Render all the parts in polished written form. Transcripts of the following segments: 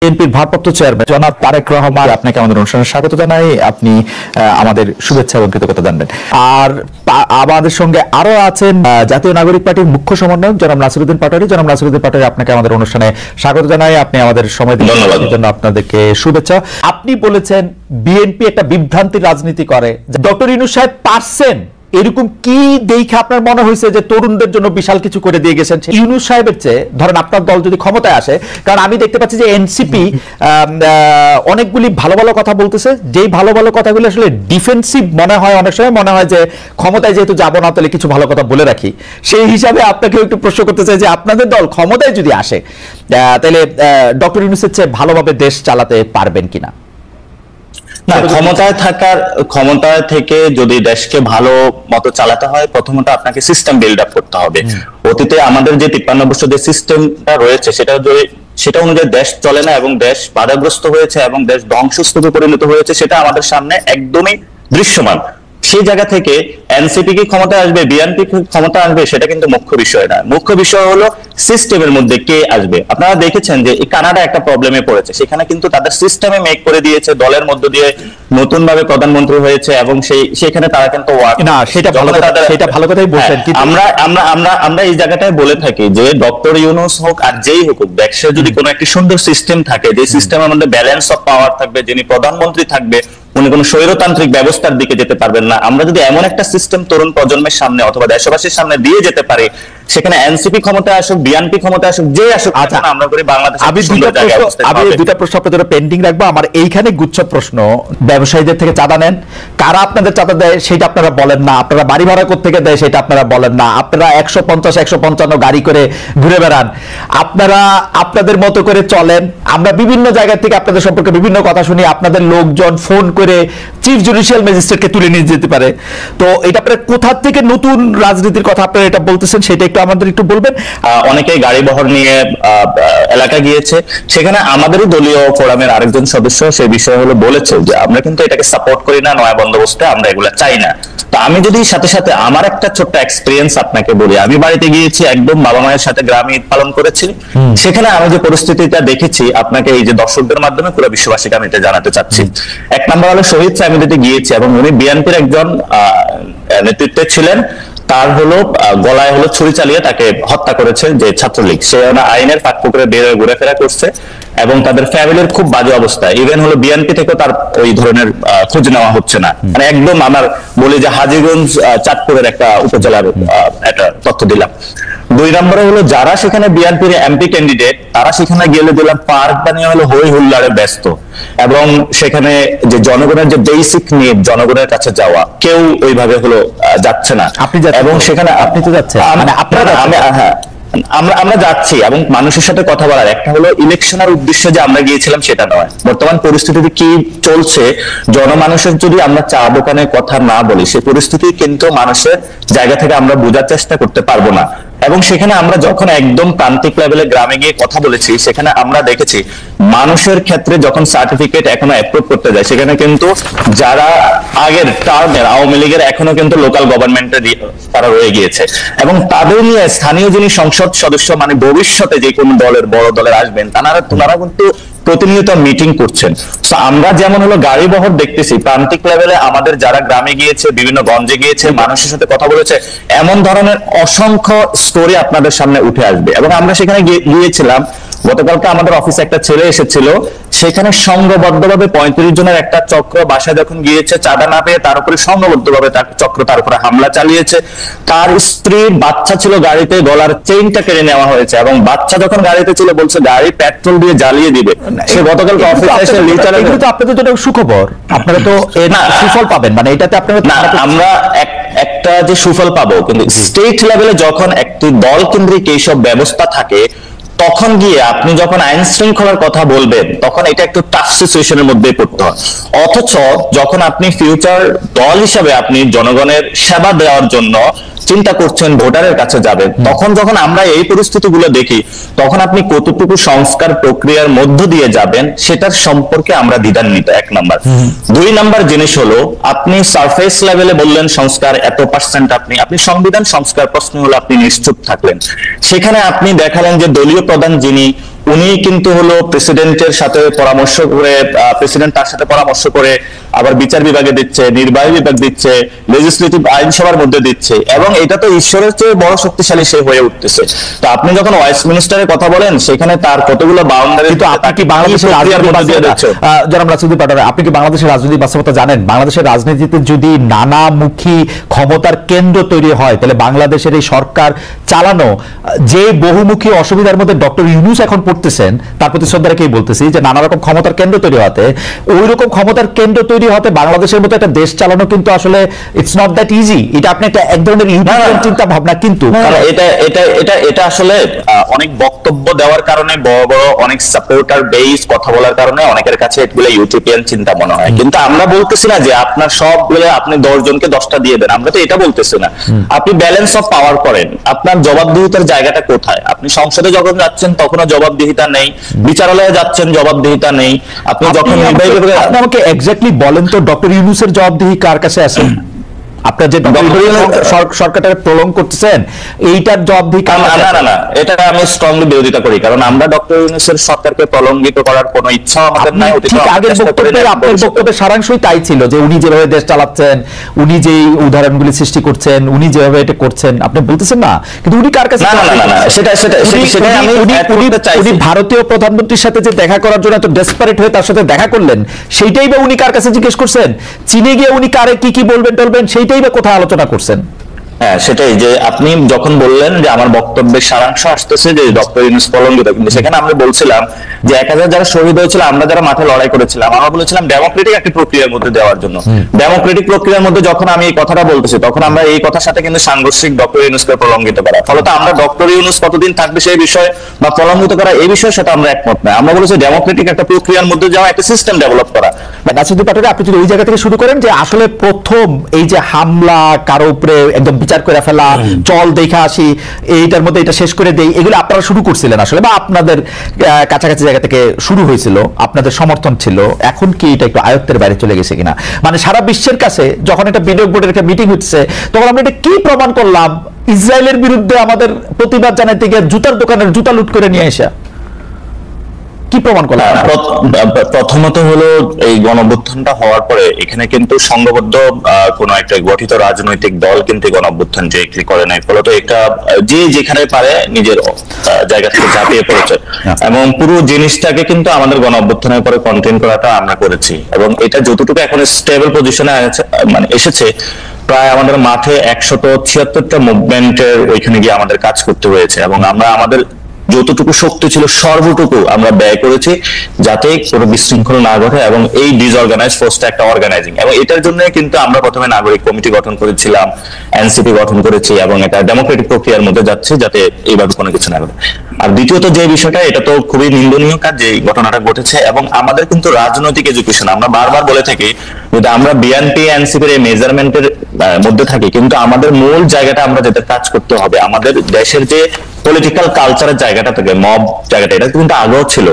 বিএনপির ভারপ্রাপ্ত চেয়ারম্যান জনাব তারেক রহমান, আপনাকে আমাদের অনুষ্ঠানে স্বাগত জানাই। আপনি আমাদের শুভেচ্ছা এবং কৃতজ্ঞতা জানাবেন। আর আমাদের সঙ্গে আরো আছেন জাতীয় নাগরিক পার্টির মুখ্য সমন্বয়ক জনাব নাসিরউদ্দিন পাটোয়ারী। জনাব নাসিরউদ্দিন পাটোয়ারী, আপনাকে আমাদের অনুষ্ঠানে স্বাগত জানাই। আপনি আমাদের সময় দেওয়ার জন্য আপনাদেরকে শুভেচ্ছা। আপনি বলেছেন বিএনপি একটা বিভ্রান্তির রাজনীতি করে। ডক্টর ইউনূস সাহেব পারছেন এরকম কি দেখে আপনার মনে হয়েছে যে তরুণদের জন্য বিশাল কিছু করে দিয়ে গেছেন? ইউনূস সাহেবের চেয়ে ধরেন আপনার দল যদি ক্ষমতায় আসে, কারণ আমি দেখতে পাচ্ছি যে এনসিপি অনেকগুলি ভালো ভালো কথা বলতেছে, যেই ভালো ভালো কথাগুলো আসলে ডিফেন্সিভ মনে হয়, অনেক সময় মনে হয় যে ক্ষমতায় যেহেতু যাবো না তাহলে কিছু ভালো কথা বলে রাখি। সেই হিসাবে আপনাকে একটু প্রশ্ন করতে চাই যে আপনাদের দল ক্ষমতায় যদি আসে তাহলে ডক্টর ইউনূসের চেয়ে ভালোভাবে দেশ চালাতে পারবেন কিনা? না, ক্ষমতায় থেকে যদি দেশকে ভালো মতো চালাতে হয়, প্রথমত আপনাকে সিস্টেম বিল্ড আপ করতে হবে। অতীতে আমাদের যে 53 বছর যে সিস্টেমটা রয়েছে সেটা অনুযায়ী দেশ চলে না এবং দেশ বাধাগ্রস্ত হয়েছে এবং দেশ ধ্বংসস্তূপে পরিণত হয়েছে, সেটা আমাদের সামনে একদমই দৃশ্যমান। সেই জায়গা থেকে এনসিপি কি ক্ষমতায় আসবে, বিএনপি কি ক্ষমতা আসবে, সেটা কিন্তু মুখ্য বিষয় না। মুখ্য বিষয় হলো সিস্টেমের মধ্যে কে আসবে। আপনারা দেখেছেন যে কানাডা একটা প্রবলেমে পড়েছে, সেখানে কিন্তু তাদের সিস্টেমে মেক করে দিয়েছে, দলের মধ্য দিয়ে নতুন ভাবে প্রধানমন্ত্রী হয়েছে এবং সেখানে তারা কিন্তু সেটা ভালো কথাই বলছেন। আমরা এই জায়গাটায় বলে থাকি যে ডক্টর ইউনূস হোক আর যেই হোক, দেশে যদি কোনো একটি সুন্দর সিস্টেম থাকে, যে সিস্টেমের মধ্যে ব্যালেন্স অফ পাওয়ার থাকবে, যিনি প্রধানমন্ত্রী থাকবে উনি কোনো স্বৈরতান্ত্রিক ব্যবস্থার দিকে যেতে পারবেন না। আমরা যদি এমন একটা সিস্টেম তরুণ প্রজন্মের সামনে অথবা দেশবাসীর সামনে দিয়ে যেতে পারি, সেখানে এনসিপি ক্ষমতায় আসুক, বিএনপি ক্ষমতায় আসুক, যে আসুক, আমরা করি বাংলাদেশ। আমি দুইটা প্রশ্ন আপনাদের পেন্ডিং রাখবো। আমার এইখানে গুচ্ছ প্রশ্ন, ব্যবসায়ীদের থেকে চাঁদা নেন, কারা আপনাদের চাঁদা দেয় সেটা আপনারা বলেন না, আপনারা বাড়ি ভাড়া কোত্থেকে দেয় সেটা আপনারা বলেন না, আপনারা 150-155 গাড়ি করে ঘুরে বেড়ান, আপনারা আপনাদের মতো করে চলেন। আমরা বিভিন্ন জায়গা থেকে আপনাদের সম্পর্কে বিভিন্ন কথা শুনি, আপনাদের লোকজন ফোন করে চিফ জুডিশিয়াল ম্যাজিস্ট্রেটকে তুলে নিয়ে যেতে পারে। তো এটা আপনারা কোথা থেকে নতুন রাজনীতির কথা আপনারা এটা বলতেছেন, সেটা একটু আমাদের একটু বলবেন। অনেকেই গাড়ি বহর নিয়ে এলাকা গিয়েছে, সেখানে আমাদেরই দলীয় ফোরামের আরেকজন সদস্য সেই বিষয় হলো বলেছে যে আমরা কিন্তু এটাকে সাপোর্ট করি না, নয়া বন্দোবস্তে আমরা এগুলা চাই না। তো আমি যদি সাথে সাথে আমার একটা ছোট্ট এক্সপিরিয়েন্স আপনাকে বলি, আমি বাড়িতে গিয়েছি, একদম বাবা মায়ের সাথে গ্রামে ঈদ পালন করেছি। সেখানে আমি যে পরিস্থিতিটা দেখেছি আপনাকে এই যে দর্শকদের মাধ্যমে পুরো বিশ্ববাসীকে আমি এটা জানাতে চাচ্ছি। এক নম্বর হলো শহীদ সামিদিতে গিয়েছি এবং উনি বিএনপির একজন নেতৃত্বে ছিলেন। তার হলো গলায় হলো ছুরি চালিয়ে তাকে হত্যা করেছে যে ছাত্রলীগ, সে আইনের ফাঁক পুকুরে বের হয়ে ঘুরেফেরা করছে এবং তাদের ফ্যামিলির খুব বাজে অবস্থা। ইভেন হলো বিএনপি থেকেও তার ওই ধরনের খোঁজ নেওয়া হচ্ছে না। মানে একদম আমার বলি যে হাজীগঞ্জ চাঁদপুরের একটা উপজেলার একটা তথ্য দিলাম। 2 নম্বরে হলো যারা সেখানে বিএনপির এমপি ক্যান্ডিডেট, তারা সেখানে গেলে দিলাম পার্ক বানিয়ে হলো হই হুল্লাড়ে ব্যস্ত এবং সেখানে যে জনগণের যে বেসিক নিড, জনগণের কাছে যাওয়া, কেউ ওইভাবে হলো যাচ্ছে না। এবং সেখানে আপনি তো যাচ্ছেন, আমরা যাচ্ছি এবং মানুষের সাথে কথা বলার, একটা হলো ইলেকশনের উদ্দেশ্যে যে আমরা গিয়েছিলাম সেটা নয়। বর্তমান পরিস্থিতিতে কি চলছে, জনমানুষের যদি আমরা চা দোকানে কথা না বলি, সেই পরিস্থিতি কিন্তু মানুষের জায়গা থেকে আমরা বোঝার চেষ্টা করতে পারবো না। এবং সেখানে আমরা যখন একদম প্রান্তিক লেভেলে গ্রামে গিয়ে কথা বলেছি, সেখানে আমরা দেখেছি মানুষের ক্ষেত্রে যখন সার্টিফিকেট এখনো অ্যাপ্রুভ করতে যায়, সেখানে কিন্তু যারা আগের টার্মের আওয়ামী লীগের এখনো কিন্তু লোকাল গভর্নমেন্টে তারা রয়ে গিয়েছে এবং তাদের নিয়ে স্থানীয় যিনি সংসদ সদস্য, মানে ভবিষ্যতে যে কোনো দলের বড় দলের আসবেন, তারা কিন্তু প্রতিনিয়ত মিটিং করছেন। আমরা যেমন হলো গাড়ি বহর দেখতেছি প্রান্তিক লেভেলে, আমাদের যারা গ্রামে গিয়েছে, বিভিন্ন গঞ্জে গিয়েছে, মানুষের সাথে কথা বলেছে, এমন ধরনের অসংখ্য স্টোরি আপনাদের সামনে উঠে আসবে। এবং আমরা সেখানে গিয়েছিলাম, গতকালকে আমাদের অফিসে একটা ছেলে এসেছিল, সেখানে সংঘবদ্ধভাবে 35 জনের একটা চক্র বাসায় যখন গিয়েছে, চাঁদা না পেয়ে তার উপরে সংঘবদ্ধভাবে চক্র তার উপরে হামলা চালিয়েছে। তার স্ত্রীর বাচ্চা ছিল গাড়িতে, গলার চেইনটা কেড়ে নেওয়া হয়েছে এবং বাচ্চা যখন গাড়িতে ছিল বলছে গাড়ি পেট্রোল দিয়ে জ্বালিয়ে দিবে। সে গতকালকে অফিসে এসে লিটারালি, আপনাদের তো সুখবর, আপনারা তো সুফল পাবেন, মানে এটাতে আপনারা আমরা একটা যে সুফল পাবো, কিন্তু স্টেট লেভেলে যখন একটি দল কেন্দ্রিক এইসব ব্যবস্থা থাকে, তখন গিয়ে আপনি যখন আইন শৃঙ্খলার কথা বলবেন, তখন এটা একটু টাফ সিচুয়েশনের মধ্যে পড়তে হয়। অথচ যখন আপনি ফিউচার দল হিসাবে আপনি জনগণের সেবা দেওয়ার জন্য চিন্তা করছেন, ভোটারের কাছে যাবেন, তখন যখন আমরা এই পরিস্থিতিগুলো দেখি, তখন আপনি কতটুকু সংস্কার প্রক্রিয়ার মধ্য দিয়ে যাবেন সেটার সম্পর্কে আমরা দ্বিধান্বিত। 1 নাম্বার। 2 নাম্বার জিনিস হলো, আপনি সারফেস লেভেলে বললেন সংস্কার এত %, আপনি সংবিধান সংস্কার প্রশ্ন হলো আপনি নিশ্চুপ থাকলেন। সেখানে আপনি দেখালেন যে দলীয় প্রধান যিনি উনি কিন্তু হলো প্রেসিডেন্টের সাথে পরামর্শ করে, প্রেসিডেন্ট তার সাথে পরামর্শ করে আবার বিচার বিভাগে দিচ্ছে, নির্বাহী বিভাগ দিচ্ছে, লেজিসলেটিভ আইনসভার মধ্যে দিচ্ছে, এবং এটা তো ঈশ্বরের চেয়ে বড় শক্তিশালী সে হয়ে উঠতেছে। তো আপনি যখন ওয়েস্টমিনিস্টারের কথা বলেন, সেখানে তার কতগুলো বাউন্ডারি, কিন্তু আপনি কি বাংলাদেশের জনাব নাসিরউদ্দিন পাটোয়ারি, আপনি কি বাংলাদেশের রাজনৈতিক বাস্তবতা জানেন? বাংলাদেশের রাজনীতিতে যদি নানামুখী ক্ষমতার কেন্দ্র তৈরি হয়, তাহলে বাংলাদেশের এই সরকার চালানো যে বহুমুখী অসুবিধার মধ্যে ডক্টর ইউনূস এখন পড়তেছেন, তার প্রতি শ্রদ্ধা রেখেই বলতেছি যে নানা রকম ক্ষমতার কেন্দ্র তৈরি হতে, ওই রকম ক্ষমতার কেন্দ্র তৈরি হতে বাংলাদেশের মতো একটা দেশ চালানো কিন্তু আসলে ইটস নট দ্যাট ইজি। এটা আপনি একটা এক ধরনের ইউটিলিটিয়ান চিন্তা ভাবনা, কিন্তু এটা এটা এটা এটা আসলে অনেক বক্তব্য দেওয়ার কারণে, বড় বড় অনেক সাপোর্টার বেস কথা বলার কারণে অনেকের কাছে এগুলো ইউটিলিটিয়ান চিন্তা মনে হয়। কিন্তু আমরা বলতেছি না যে আপনার সবগুলো আপনি 10 জনকে 10টা দিয়ে দেন, আমরা তো এটা বলতেছি না। আপনি ব্যালেন্স অফ পাওয়ার করেন, আপনার জবাবদিহিতার জায়গাটা কোথায়? আপনি সংসদে যখন যাচ্ছেন তখনও জবাবদিহিতা নেই, বিচারালয়ে যাচ্ছেন জবাবদিহিতা নেই, আপনি যখন নির্বাহী বিভাগে, আপনি আমাকে এক্স্যাক্টলি বলেন তো ডক্টর ইউনূসের জবাবদিহি কার কাছে আছে? আপনার যে সরকারটা প্রলং করতেছেন, এইটার জবাবদিহি না, এটা আমি স্ট্রংলি বিরোধিতা করি, কারণ আমরা ডক্টর ইউনূসের সরকারকে প্রলঙ্গিত করার কোনো ইচ্ছা আমাদের নাই। ঠিক আগের বক্তব্যে আপনার বক্তব্যের সারাংশই তাই ছিল যে উনি যেভাবে দেশ চালাচ্ছেন, উনি যে উদাহরণগুলি সৃষ্টি করছেন, উনি যেভাবে এটা করছেন, আপনি বলতেছেন না, কিন্তু উনি কার কাছে? উনি ভারতীয় প্রধানমন্ত্রীর সাথে যে দেখা করার জন্য এত ডেসপারেট হয়ে তার সাথে দেখা করলেন, সেইটাই বা উনি কার কাছে জিজ্ঞেস করছেন? চীনে গিয়ে উনি কারে কি কি বলবেন টলবেন, সেইটাই বা কোথায় আলোচনা করছেন? হ্যাঁ, সেটাই যে আপনি যখন বললেন যে আমার বক্তব্যের সারাংশ আসতেছে যে ডক্টর ইউনূস প্রলঙ্গিত, কিন্তু সেখানে আমরা বলছিলাম যে 1000 যারা শহীদ হয়েছিল, আমরা যারা মাঠে লড়াই করেছিলাম, আমরা বলেছিলাম ডেমোক্রেটিক একটা প্রক্রিয়ার মধ্যে দেওয়ার জন্য। ডেমোক্রেটিক প্রক্রিয়ার মধ্যে যখন আমি এই কথাটা বলতেছি, তখন আমরা এই কথার সাথে কিন্তু সাংঘর্ষিক ডক্টর ইউনূসকে প্রলঙ্গিত করা, ফলত আমরা ডক্টর ইউনূস কতদিন থাকবে সেই বিষয়ে বা প্রলঙ্গিত করা এই বিষয়ে সেটা আমরা একমত নয়। আমরা বলেছি ডেমোক্রেটিক একটা প্রক্রিয়ার মধ্যে যাওয়া, একটা সিস্টেম ডেভেলপ করা। নাসিরউদ্দিন পাটোয়ারি, আপনি যদি ওই জায়গা থেকে শুরু করেন যে আসলে প্রথম এই যে হামলা, কারো উপরে একদম বিচার করে ফেলা, চল দেখা আসি, এইটার মধ্যে এটা শেষ করে দেই, এগুলো আপনারা শুরু করছিলেন আসলে, বা আপনাদের কাছাকাছি জায়গা থেকে শুরু হয়েছিল, আপনাদের সমর্থন ছিল, এখন কি এটা একটু আয়ত্তের বাইরে চলে গেছে কিনা? মানে সারা বিশ্বের কাছে যখন একটা বিনিয়োগ বোর্ডের একটা মিটিং হচ্ছে, তখন আমরা এটা কি প্রমাণ করলাম? ইসরায়েলের বিরুদ্ধে আমাদের প্রতিবাদ জানাতে গিয়ে জুতার দোকানের জুতা লুট করে নিয়ে আসা, কি প্রমাণ করলাম? প্রথমত হলো এই গণঅভ্যুত্থানটা হওয়ার পরে এখানে কিন্তু সংঘবদ্ধ কোন একটা গঠিত রাজনৈতিক দল কিন্তু গণঅভ্যুত্থান ডিরেক্টলি করে নাই, ফলত এটা যে যেখানে পারে নিজের জায়গা থেকে ঝাঁপিয়ে পড়েছে, এবং পুরো জিনিসটাকে কিন্তু আমাদের গণঅভ্যুত্থানের পরে কন্টেইন করাটা আমরা করেছি, এবং এটা যতটুকু এখন স্টেবল পজিশনে মানে এসেছে, প্রায় আমাদের মাঠে 176টা মুভমেন্টের ওইখানে গিয়ে আমাদের কাজ করতে হয়েছে, এবং আমরা আমাদের যতটুকু শক্তি ছিল সর্বটুকু আমরা ব্যয় করেছি যাতে কোনো বিশৃঙ্খলা না ঘটে, এবং এই ডিসঅর্গানাইজ ফোর্সটা একটা অর্গানাইজিং, এবং এটার জন্য কিন্তু আমরা প্রথমে নাগরিক কমিটি গঠন করেছিলাম, এনসিপি গঠন করেছি, এবং এটা ডেমোক্রেটিক প্রক্রিয়ার মধ্যে যাচ্ছে যাতে এইভাবে কোনো কিছু না ঘটে। আর দ্বিতীয়ত যে বিষয়টা, এটা তো খুবই নিন্দনীয় কাজ যে ঘটনাটা ঘটেছে, এবং আমাদের কিন্তু রাজনৈতিক এডুকেশন, আমরা বারবার বলে থাকি যদি আমরা বিএনপি এনসিপির এই মেজারমেন্টের মধ্যে থাকি, কিন্তু আমাদের মূল জায়গাটা আমরা যেটা কাজ করতে হবে, আমাদের দেশের যে পলিটিক্যাল কালচারের জায়গাটা থেকে মব জায়গাটা, এটা কিন্তু আগেও ছিল,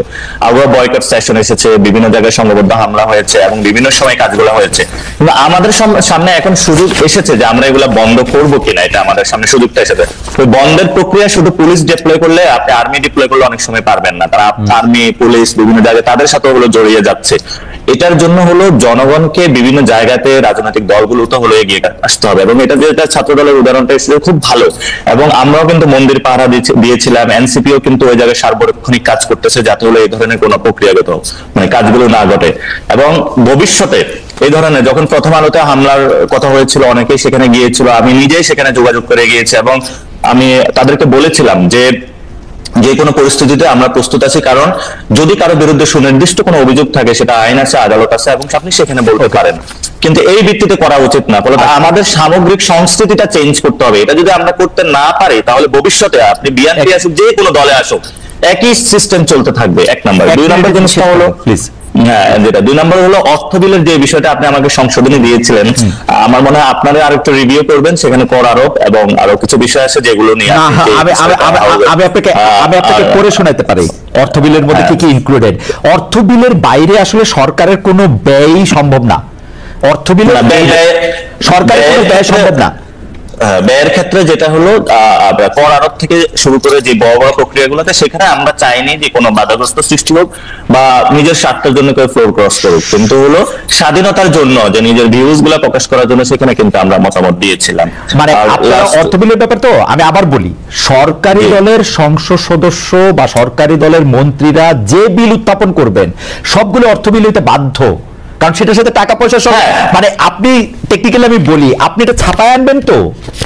আগেও বয়কট সেশন এসেছে, বিভিন্ন জায়গায় সংঘবদ্ধ হামলা হয়েছে, এবং বিভিন্ন সময় কাজগুলো হয়েছে, কিন্তু আমাদের সামনে এখন সুযোগ এসেছে যে আমরা এগুলা বন্ধ করবো কিনা, এটা আমাদের সামনে সুযোগটা এসেছে। ওই বন্ধের প্রক্রিয়া শুধু পুলিশ ডিপ্লয় করলে, আপনি আর্মি ডিপ্লয় করলে অনেক সময় পারবেন না, তারা আর্মি পুলিশ বিভিন্ন জায়গায় তাদের সাথে ওগুলো জড়িয়ে যাচ্ছে। এটার জন্য হলো জনগণকে বিভিন্ন জায়গাতে রাজনৈতিক দলগুলো তো হলো এগিয়ে আসতে হবে, এবং এটা যেটা ছাত্র দলের উদাহরণটা এসেছে খুব ভালো, এবং আমরাও কিন্তু মন্দির পাহারা দিয়েছিলাম, এনসিপিও কিন্তু ওই জায়গায় সার্বক্ষণিক কাজ করতেছে যাতে হলো এই ধরনের কোনো প্রক্রিয়াগত মানে কাজগুলো না ঘটে, এবং ভবিষ্যতে এই ধরনের যখন প্রথম আলোতে হামলার কথা হয়েছিল অনেকেই সেখানে গিয়েছিল, আমি নিজেই সেখানে যোগাযোগ করে গিয়েছি, এবং আমি তাদেরকে বলেছিলাম যে যে কোনো পরিস্থিতিতে আমরা প্রস্তুত আছি, কারণ যদি কারো বিরুদ্ধে সুনির্দিষ্ট কোনো অভিযোগ থাকে সেটা আইন আছে, আদালত আছে, এবং আপনি সেখানে বলতে পারেন, কিন্তু এই ভিত্তিতে করা উচিত না। ফলে আমাদের সামগ্রিক সংস্কৃতিটা চেঞ্জ করতে হবে, এটা যদি আমরা করতে না পারি তাহলে ভবিষ্যতে আপনি বিএনপি আসুক, যে কোনো দলে আসুক, একই সিস্টেম চলতে থাকবে। 1 নম্বর। 2 নম্বর জিনিসটা হলো প্লিজ, হ্যাঁ যেটা 2 নম্বর হলো অর্থ বিলের যে বিষয়টা আপনি আমাকে সংশোধনী দিয়েছিলেন, আমার মনে হয় আপনারা আরেকটু রিভিউ করবেন, সেখানে কর আরোপ এবং আরো কিছু বিষয় আছে যেগুলো নিয়ে আমি আপনাকে পড়ে শোনাতে পারি অর্থ বিলের মধ্যে কি কি ইনক্লুডেড। অর্থ বিলের বাইরে আসলে সরকারের কোনো ব্যয় সম্ভব না, অর্থ বিলের সরকারের কোনো ব্যয় সম্ভব না। ব্যয়ের ক্ষেত্রে যেটা হলো কর আরোপ থেকে শুরু করে যে বড় বড় প্রক্রিয়াগুলোতে, সেখানে আমরা চাইনি যে কোনো বাধাগ্রস্ত সৃষ্টি হোক বা নিজের স্বার্থের জন্য কেউ ফ্লোর ক্রস করুক, কিন্তু হলো স্বাধীনতার জন্য যে নিজের ভিউজ গুলা প্রকাশ করার জন্য সেখানে কিন্তু আমরা মতামত দিয়েছিলাম। মানে আপনারা অর্থ বিলের ব্যাপার তো আমি আবার বলি, সরকারি দলের সংসদ সদস্য বা সরকারি দলের মন্ত্রীরা যে বিল উত্থাপন করবেন সবগুলো অর্থ বিল হইতে বাধ্য, কারণ সেটার সাথে টাকা পয়সা সব, মানে আপনি টেকনিক্যালি আমি বলি, আপনি এটা ছাপায় আনবেন তো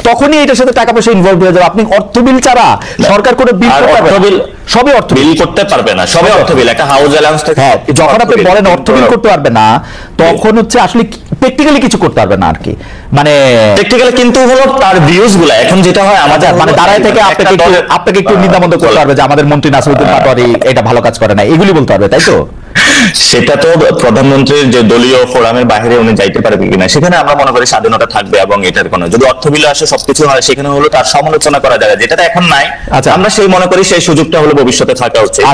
তখনই এটার সাথে টাকা পয়সা ইনভলভ হয়ে যাবে। আপনি অর্থ বিল ছাড়া সরকার কোনো বিল সবই অর্থ বিল করতে পারবে না, সবই অর্থ বিল, একটা হাউস অ্যালাউন্স থেকে। যখন আপনি বলেন অর্থ বিল করতে পারবে না, তখন হচ্ছে আসলে প্র্যাকটিক্যালি কিছু করতে পারবে না আর কি, মানে প্র্যাকটিক্যালি কিন্তু হলো তার ভিউজ গুলা এখন যেটা হয় আমাদের মানে দাঁড়ায় থেকে আপনাকে একটু নিন্দাবন্ধ করতে পারবে যে আমাদের মন্ত্রী নাসিরউদ্দিন পাটোয়ারি এটা ভালো কাজ করে না, এগুলি বলতে পারবে, তাই তো? সেটা তো প্রধানমন্ত্রীর যে দলীয় ফোরামের বাইরে উনি যাইতে পারবে কিনা, সেখানে আমরা মনে করি স্বাধীনতা থাকবে, এবং এটার কোনো যদি অর্থ বিল আসে সবকিছু হয় সেখানে হলো তার সমালোচনা করা যায়, যেটা এখন নাই। আমরা সেই মনে করি সেই সুযোগটা হলো ভবিষ্যতে থাকা উচিত।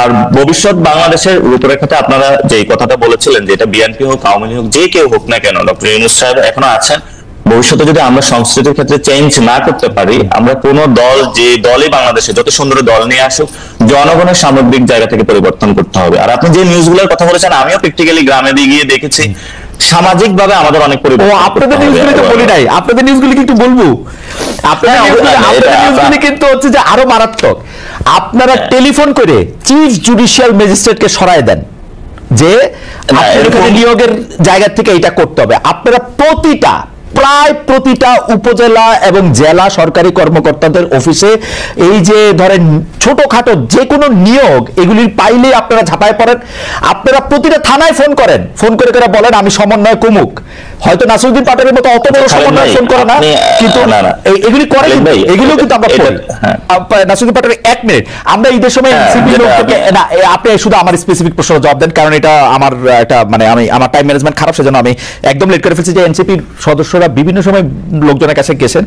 আর ভবিষ্যৎ বাংলাদেশের রূপরেখাতে আপনারা যে কথাটা বলেছিলেন যে এটা বিএনপি হোক আওয়ামী লীগ হোক যে কেউ হোক না কেন, ডক্টর ইউনূস সাহেব এখনো আছেন, ভবিষ্যতে যদি আমরা সংস্কৃতির ক্ষেত্রে চেঞ্জ না করতে পারি, আমরা কোন দল যে দলই বাংলাদেশে যত সুন্দর দল নিয়ে আসুক, জনগণের সামগ্রিক জায়গা থেকে পরিবর্তন করতে হবে। আর আপনি যে নিউজগুলোর কথা বলেছেন, আমিও প্র্যাকটিক্যালি গ্রামে গিয়ে দেখেছি, সামাজিক ভাবে আমাদের অনেক পরিবর্তন। আপনাদের নিউজগুলি তো বলি নাই, আপনাদের নিউজগুলি কিন্তু বলবো, আপনাদের নিউজগুলি কিন্তু হচ্ছে যে আরো মারাত্মক। আপনারা টেলিফোন করে চিফ জুডিশিয়াল ম্যাজিস্ট্রেটকে সরায় দেন যে নিয়োগের জায়গা থেকে এটা করতে হবে। আপনারা প্রায় প্রতিটা উপজেলা এবং জেলা সরকারি কর্মকর্তাদের অফিসে এই যে ধরেন ছোটখাটো যে কোনো নিয়োগ এগুলি পাইলে আপনারা ঝাঁপায় পড়েন। আপনারা প্রতিটা থানায় ফোন করেন, ফোন করে করে বলেন আমি সমন্বয় কুমুক। হয়তো নাসিরউদ্দিন পাটোয়ারির মতো অত বড় সমন্বয় ফোন করে না, কিন্তু এগুলি করে, এগুলো কিন্তু আমরা করি। নাসিরউদ্দিন পাটোয়ারি 1 মিনিট, আমরা ঈদের সময় এনসিপি লোক থেকে না, আপনি শুধু আমার স্পেসিফিক প্রশ্নের জবাব দেন, কারণ এটা আমার একটা মানে আমি আমার টাইম ম্যানেজমেন্ট খারাপ, সেজন্য আমি একদম লেট করে ফেলছি। যে এনসিপির সদস্যরা বিভিন্ন সময় লোকজনের কাছে গেছেন,